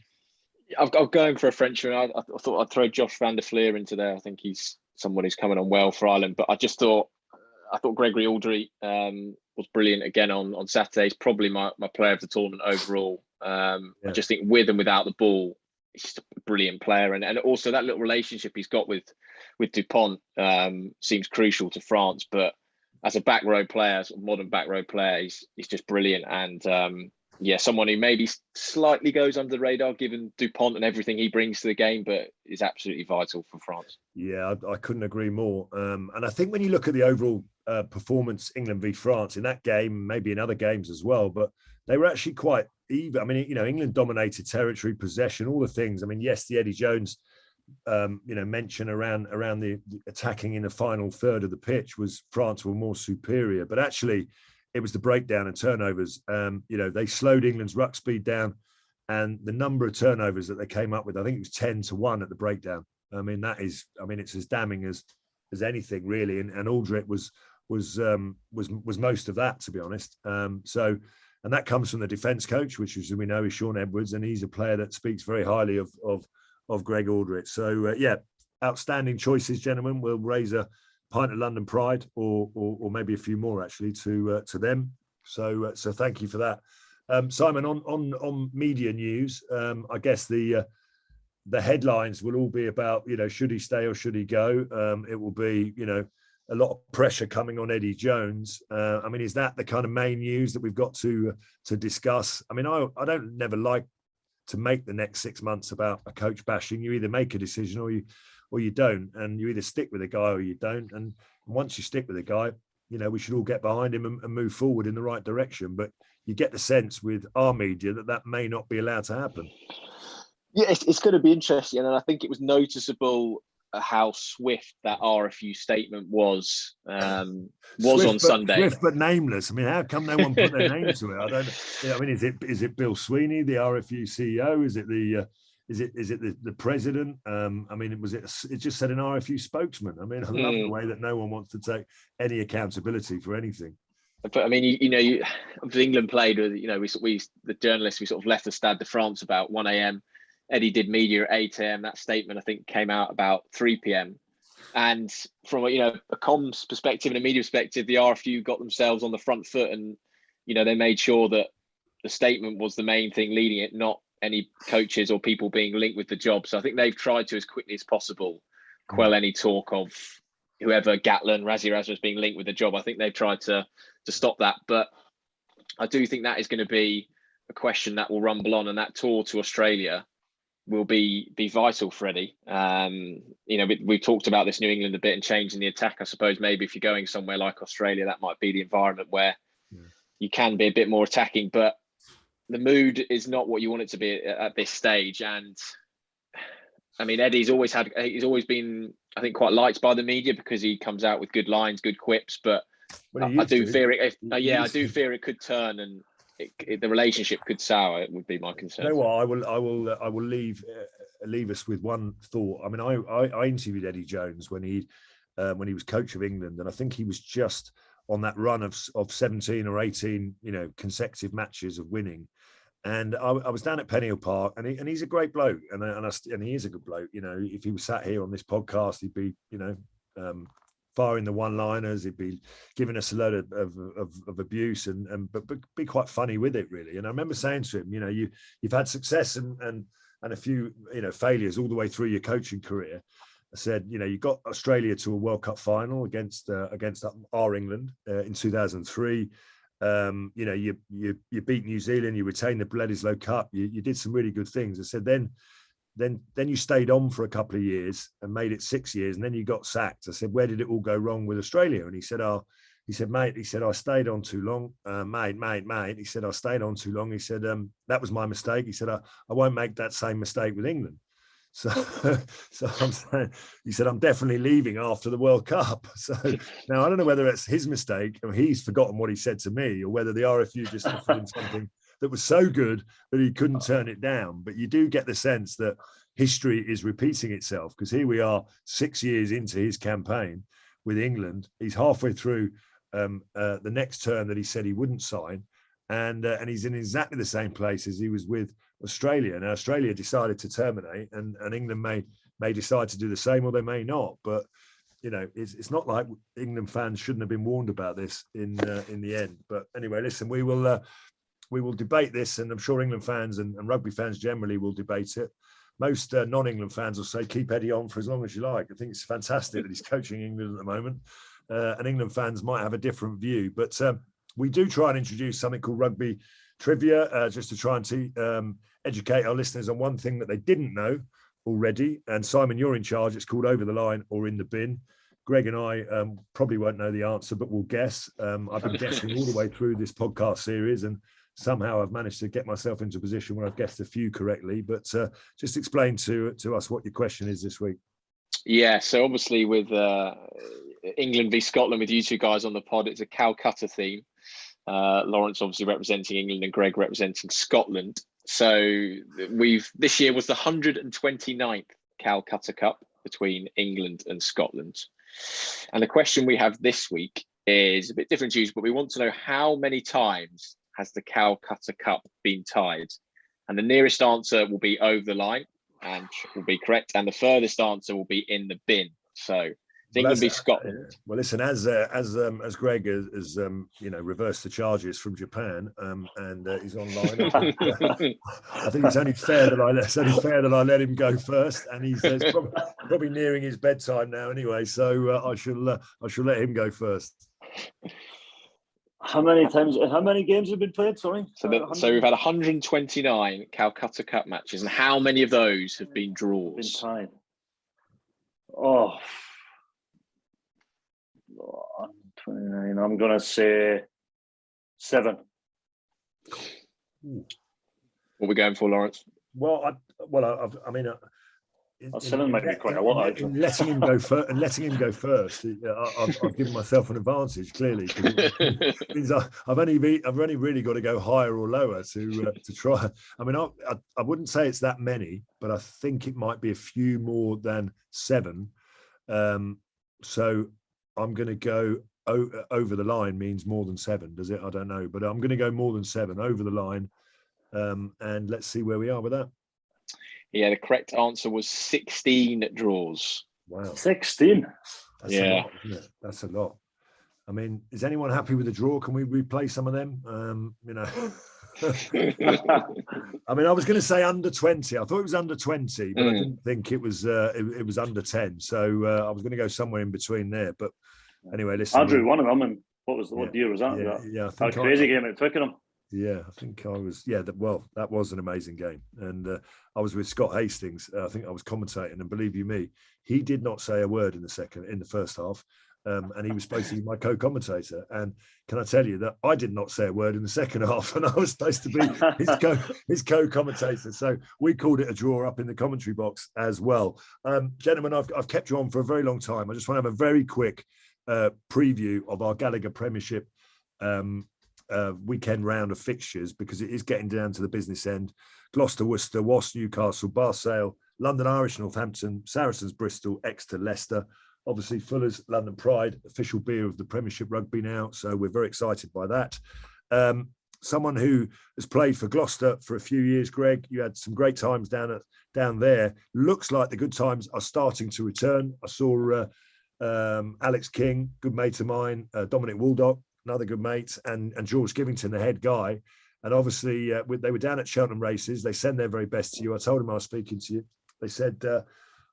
I'm going for a Frenchman. I thought I'd throw Josh van der Fleer into there. I think he's someone who's coming on well for Ireland. But I thought Gregory Aldry was brilliant again on Saturday. He's probably my player of the tournament overall. I just think with and without the ball, he's just a brilliant player. And also that little relationship he's got with Dupont seems crucial to France. But as a back row player, sort of modern back row player, he's just brilliant. And someone who maybe slightly goes under the radar given Dupont and everything he brings to the game, but is absolutely vital for France. Yeah, I couldn't agree more. And I think when you look at the overall performance, England v France in that game, maybe in other games as well, but they were actually quite even. I mean, England dominated territory, possession, all the things. I mean, yes, the Eddie Jones mention around the attacking in the final third of the pitch was France were more superior, but actually it was the breakdown and turnovers. They slowed England's ruck speed down, and the number of turnovers that they came up with, I think it was 10-1 at the breakdown. I mean, it's as damning as anything really. And Aldrit was most of that, to be honest. And that comes from the defence coach, which, as we know, is Sean Edwards, and he's a player that speaks very highly of Greg Aldrit. So outstanding choices, gentlemen. We'll raise a pint of London pride, or maybe a few more actually to them. So thank you for that, Simon. On media news, I guess the headlines will all be about should he stay or should he go. It will be a lot of pressure coming on Eddie Jones. I mean, is that the kind of main news that we've got to discuss? I mean, I don't never like to make the next 6 months about a coach bashing. You either make a decision or you don't, and you either stick with a guy or you don't. And once you stick with a guy, we should all get behind him and move forward in the right direction. But you get the sense with our media that may not be allowed to happen. Yeah, it's going to be interesting, and I think it was noticeable how swift that RFU statement was Swift, on Sunday. Swift but nameless. I mean, how come no one put their name to it? I don't know. I mean, is it Bill Sweeney, the RFU CEO? Is it the president? I mean, it just said an RFU spokesman. I mean, I love the way that no one wants to take any accountability for anything. But I mean, England played with, we the journalists, we sort of left the Stade de France about 1 a.m. Eddie did media at 8 a.m. That statement, I think, came out about 3 p.m. And from a comms perspective and a media perspective, the RFU got themselves on the front foot, and they made sure that the statement was the main thing leading it, not any coaches or people being linked with the job. So I think they've tried to, as quickly as possible, quell any talk of whoever, Gatland, Rassie Erasmus being linked with the job. I think they've tried to stop that. But I do think that is going to be a question that will rumble on, and that tour to Australia will be vital for Eddie. We've talked about this New England a bit and changing the attack. I suppose maybe if you're going somewhere like Australia, that might be the environment where you can be a bit more attacking, but the mood is not what you want it to be at this stage. And I mean, Eddie's always been, I think, quite liked by the media because he comes out with good lines, good quips, but I do fear it could turn and the relationship could sour. It would be my concern. You know what? I will leave us with one thought. I mean, I interviewed Eddie Jones when he was coach of England, and I think he was just on that run of 17 or 18 consecutive matches of winning. And I was down at Pennyhill Park, and he's a great bloke, and he is a good bloke. If he was sat here on this podcast, he'd be firing the one-liners. He'd be giving us a load of abuse, but be quite funny with it, really. And I remember saying to him, you've had success and a few failures all the way through your coaching career. I said, you got Australia to a World Cup final against our England in 2003. You beat New Zealand, you retained the Bledisloe Cup, you did some really good things. I said, then you stayed on for a couple of years and made it 6 years, and then you got sacked. I said, where did it all go wrong with Australia? And he said, mate, I stayed on too long. Mate. He said, I stayed on too long. He said, that was my mistake. He said, I won't make that same mistake with England. So I'm saying, he said, I'm definitely leaving after the World Cup. So now I don't know whether it's his mistake or he's forgotten what he said to me, or whether the RFU just offered him something that was so good that he couldn't turn it down. But you do get the sense that history is repeating itself, because here we are 6 years into his campaign with England. He's halfway through the next term that he said he wouldn't sign. And he's in exactly the same place as he was with Australia. Now, Australia decided to terminate, and England may decide to do the same, or they may not. But it's not like England fans shouldn't have been warned about this in the end. But anyway, listen, we will debate this, and I'm sure England fans and rugby fans generally will debate it. Most non-England fans will say, keep Eddie on for as long as you like. I think it's fantastic that he's coaching England at the moment, and England fans might have a different view. But we do try and introduce something called Rugby Trivia, just to try and educate our listeners on one thing that they didn't know already. And Simon, you're in charge. It's called Over the Line or In the Bin. Greg and I probably won't know the answer, but we'll guess. I've been guessing all the way through this podcast series, and somehow I've managed to get myself into a position where I've guessed a few correctly. But just explain to us what your question is this week. Yeah, so obviously with England v Scotland, with you two guys on the pod, it's a Calcutta theme. Lawrence obviously representing England and Greg representing Scotland. So this year was the 129th Calcutta Cup between England and Scotland. And the question we have this week is a bit different to you, but we want to know how many times has the Calcutta Cup been tied? And the nearest answer will be over the line and will be correct. And the furthest answer will be in the bin. So England v Scotland. Well, listen, as Greg has reversed the charges from Japan, and he's online. I think it's only fair that I let him go first, and he's probably nearing his bedtime now anyway. So I shall let him go first. How many games have been played? Sorry. So we've had 129 Calcutta Cup matches, and how many of those have been draws? Been tied. Oh. 29. I'm going to say 7. What are we going for, Lawrence? Well, Seven might be quite a lot, actually. In letting him go first, and letting him go first, I've given myself an advantage clearly. 'Cause it means I've only really got to go higher or lower to try. I mean, I wouldn't say it's that many, but I think it might be a few more than 7. So I'm going to go over the line. Means more than 7, does it? I don't know, but I'm going to go more than 7 over the line, and let's see where we are with that. Yeah, the correct answer was 16 draws. Wow. 16. That's a lot, isn't it? That's a lot. I mean, is anyone happy with the draw? Can we replay some of them? I mean, I was going to say under 20. I thought it was under 20, but I didn't think it was under 10. So I was going to go somewhere in between there. But anyway, listen. I drew one of them, and what year was that? Yeah, I think a crazy game at Twickenham. Yeah, I think I was. Yeah, that was an amazing game, and I was with Scott Hastings. I think I was commentating, and believe you me, he did not say a word in the first half, and he was supposed to be my co-commentator. And can I tell you that I did not say a word in the second half, and I was supposed to be his co-commentator. So we called it a draw up in the commentary box as well. Gentlemen, I've kept you on for a very long time. I just want to have a very quick preview of our Gallagher Premiership weekend round of fixtures, because it is getting down to the business end. Gloucester, Worcester, Wasps, Newcastle, Barsale, London Irish, Northampton, Saracens, Bristol, Exeter, Leicester. Obviously, Fuller's London Pride, official beer of the Premiership Rugby now. So we're very excited by that. Someone who has played for Gloucester for a few years, Greg, you had some great times down there. Looks like the good times are starting to return. I saw Alex King, good mate of mine, Dominic Waldock, another good mate, and George Givington, the head guy. And obviously, they were down at Cheltenham races. They send their very best to you. I told them I was speaking to you. They said,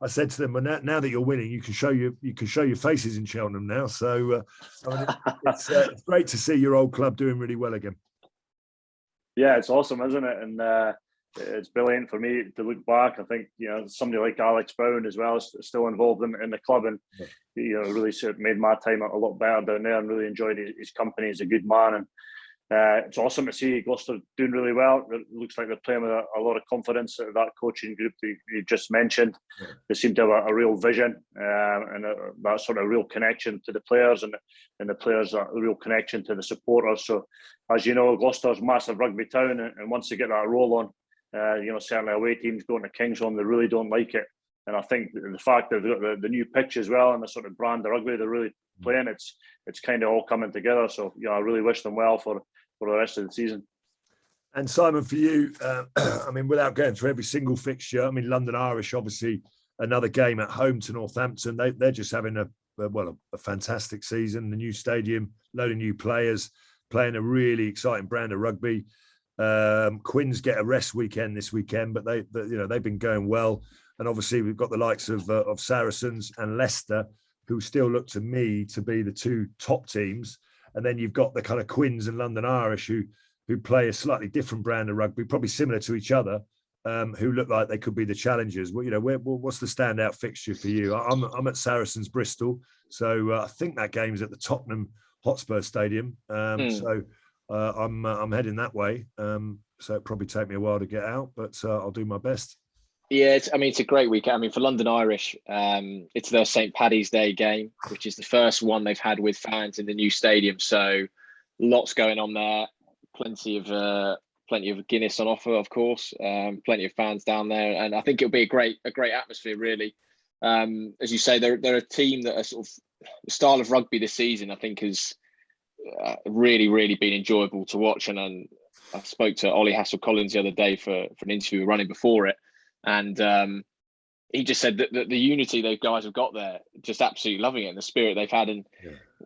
I said to them, well, now that you're winning, you can show your faces in Cheltenham now. So I mean, it's great to see your old club doing really well again. Yeah, it's awesome, isn't it? And it's brilliant for me to look back. I think somebody like Alex Brown as well is still involved in the club, and really sort of made my time a lot better down there, and really enjoyed his company. He's a good man, and it's awesome to see Gloucester doing really well. It looks like they're playing with a lot of confidence. That coaching group that you just mentioned, they seem to have a real vision, and that sort of real connection to the players, and the players a real connection to the supporters. So, as you know, Gloucester's a massive rugby town, and once they get that roll on, certainly away teams going to Kingsholm, they really don't like it. And I think the fact that they've got the new pitch as well, and the sort of brand of rugby they're really playing, it's kind of all coming together. So I really wish them well for the rest of the season. And Simon, for you, I mean, without going through every single fixture, I mean, London Irish, obviously another game at home to Northampton. They're just having a fantastic season. The new stadium, load of new players, playing a really exciting brand of rugby. Quins get a rest weekend this weekend, but they've been going well. And obviously we've got the likes of Saracens and Leicester, who still look to me to be the two top teams. And then you've got the kind of Quins and London Irish who play a slightly different brand of rugby, probably similar to each other, who look like they could be the challengers. Well, what's the standout fixture for you? I'm at Saracens Bristol, so I think that game's at the Tottenham Hotspur Stadium. So I'm heading that way. So it'll probably take me a while to get out, but I'll do my best. Yeah, it's a great weekend. I mean, for London Irish, it's their St. Paddy's Day game, which is the first one they've had with fans in the new stadium. So lots going on there. Plenty of Guinness on offer, of course. Plenty of fans down there, and I think it'll be a great atmosphere. Really, as you say, they're a team that are sort of the style of rugby this season. I think has really been enjoyable to watch. And I spoke to Ollie Hassel-Collins the other day for an interview running before it. And he just said that the unity those guys have got there, just absolutely loving it, and the spirit they've had. And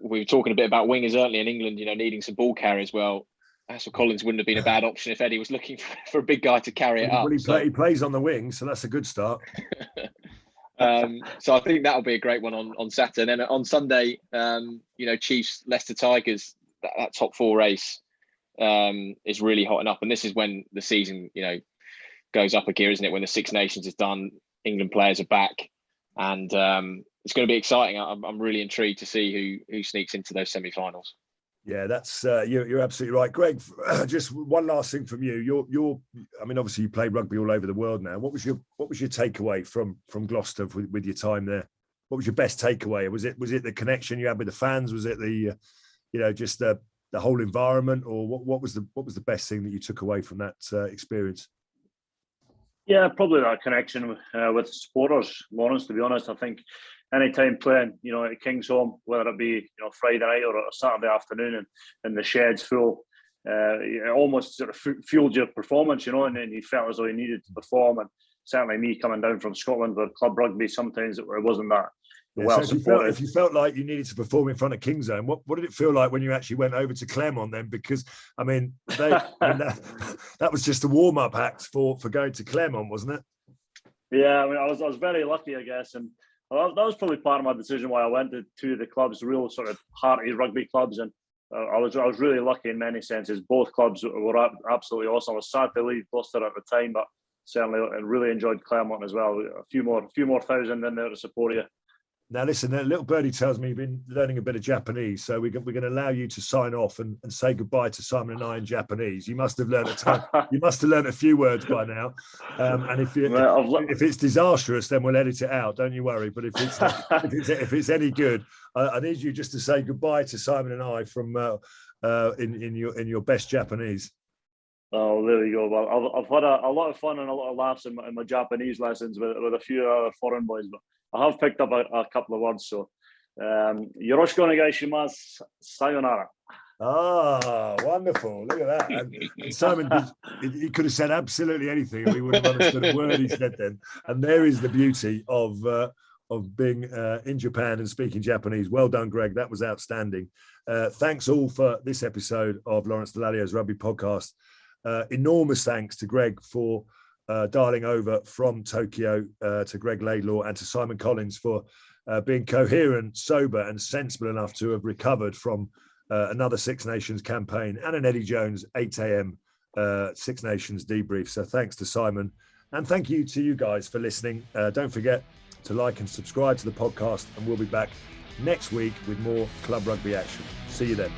we were talking a bit about wingers earlier in England, needing some ball carriers. Well, Hassel-Collins wouldn't have been a bad option if Eddie was looking for a big guy to carry it up. Well, he plays on the wing, so that's a good start. So I think that'll be a great one on Saturday. And then on Sunday, Chiefs, Leicester Tigers, that top 4 race is really hotting up. And this is when the season, goes up a gear, isn't it? When the Six Nations is done, England players are back, and it's going to be exciting. I'm really intrigued to see who sneaks into those semi-finals. Yeah, that's you're absolutely right, Greg. Just one last thing from you. I mean, obviously you play rugby all over the world now. What was your takeaway from Gloucester with your time there? What was your best takeaway? Was it the connection you had with the fans? Was it the just the whole environment, or what was the best thing that you took away from that experience? Yeah, probably that connection with supporters, Lawrence. To be honest, I think anytime playing, at Kingsholm, whether it be Friday night or a Saturday afternoon, and the shed's full, it almost sort of fueled your performance, and then you felt as though you needed to perform. And certainly me coming down from Scotland with club rugby, sometimes it wasn't that well supported. If you felt like you needed to perform in front of Kingsholm, what did it feel like when you actually went over to Clermont then? Because I mean, that was just a warm up act for going to Clermont, wasn't it? Yeah, I mean, I was very lucky, I guess, and that was probably part of my decision why I went to the clubs, real sort of hearty rugby clubs, and I was really lucky in many senses. Both clubs were absolutely awesome. I was sad to leave Gloucester at the time, but certainly I really enjoyed Clermont as well. A few more thousand in there to support you. Now, listen, a little birdie tells me you've been learning a bit of Japanese, so we're going to allow you to sign off and say goodbye to Simon and I in Japanese. You must have learned a few words by now. And if it's disastrous, then we'll edit it out. Don't you worry. But if it's any good, I need you just to say goodbye to Simon and I from in your best Japanese. Oh, there you go. Well, I've had a lot of fun and a lot of laughs in my Japanese lessons with a few other foreign boys, but I have picked up a couple of words. So, yoroshiku onegaishimasu, sayonara. Ah, wonderful. Look at that. And Simon, he could have said absolutely anything and we wouldn't have understood a word he said then. And there is the beauty of being in Japan and speaking Japanese. Well done, Greg. That was outstanding. Thanks all for this episode of Lawrence Dallaglio's Rugby Podcast. Enormous thanks to Greg for dialing over from Tokyo, to Greg Laidlaw and to Simon Collins for being coherent, sober and sensible enough to have recovered from another Six Nations campaign and an Eddie Jones 8 a.m. Six Nations debrief. So thanks to Simon, and thank you to you guys for listening. Don't forget to like and subscribe to the podcast, and we'll be back next week with more club rugby action. See you then.